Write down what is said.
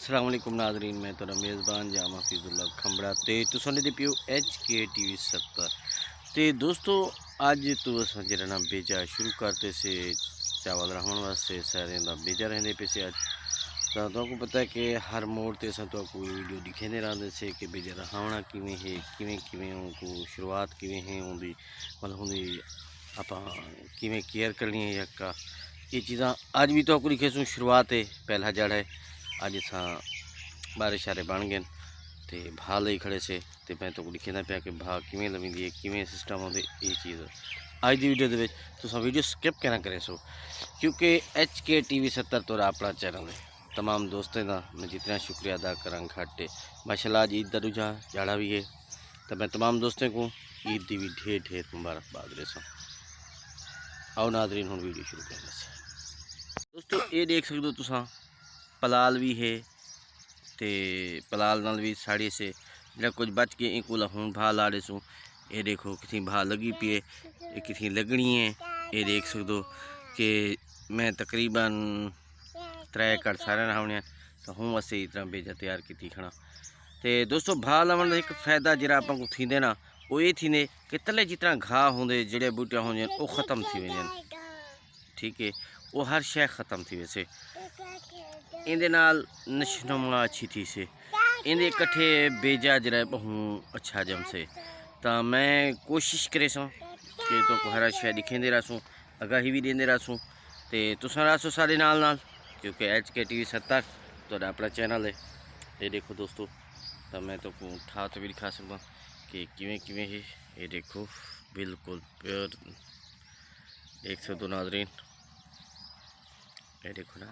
अस्सलाम वालेकुम नाज़रीन, मैं तो मेज़बान जामा हफीज़ुल्लाह खंबड़ा ते तुसां दे पियो HK TV 70 ते दोस्तों अज तो अस जरा ना बेजा शुरू करते से चावल रहने वास्ते सारे का बेजा रहते पे से अज तो पता है कि हर मोड़ ते अस तो वीडियो दिखेंदे रहंदे से कि बेजा रहावना किवें है किवें किवें उनको शुरुआत किवें है उनकी मतलब उनकी आपां किवें केयर करनी है यक्का ये चीज़ां अज भी तो दिखे शुरुआत है पहला जड़ है अज असा बारे शारे बन गए तो भा ले खड़े से तो मैं तो लिखना पाया कि भा किमें लविंदी है किमें सिस्टम होंगे ये चीज़ अज की वीडियो तो वीडियो स्किप करना करे सो क्योंकि HK TV 70 तो अपना चैनल है। तमाम दोस्तों का मैं जितना शुक्रिया अदा करा घट है माशाल्लाह। आज ईद का रुझा जाड़ा भी है तो मैं तमाम दोस्तों को ईद की भी ढेर ढेर मुबारकबाद दे आओ नाजरीन हम वीडियो शुरू करने से दोस्तों ये देख सकते हो तुसा पलाल भी है तो पलाल नाल भी साड़ी से जरा कुछ बच के एक हूँ भा ला रहे सूँ। ये देखो कितनी भा लगी पी है ये कितनी लगनी है ये देख सकते हो कि मैं तकरीबन 3 एकड़ सारे रावने तो हूँ वास्ते इतना बेजा तैयार की खड़ा। तो दोस्तों भा लावन का एक फायदा जरा आप थींदे ना वो ये थींदे कि तले जितना घाह होंगे जड़े बूटियां होंगे वो ख़त्म थी वजन। ठीक है वो हर शय ख़त्म थी वैसे इंदे नाल नशनुमा अच्छी थी से इंदे कट्ठे बेजा जरा हूँ अच्छा जम से तो मैं कोशिश करे सूँ कि तो हर शय दिखेंदे रहसूँ आगाही भी देंदे रहसूँ तो तुसां रहसो सारे नाल नाल क्योंकि HK TV 70 तो अपना चैनल है। ये देखो दोस्तों तो मैं तो उठा तो भी दिखा सकता कि किवें किवें है। ये देखो बिल्कुल प्योर देख सकते नाजरीन। ये देखो ना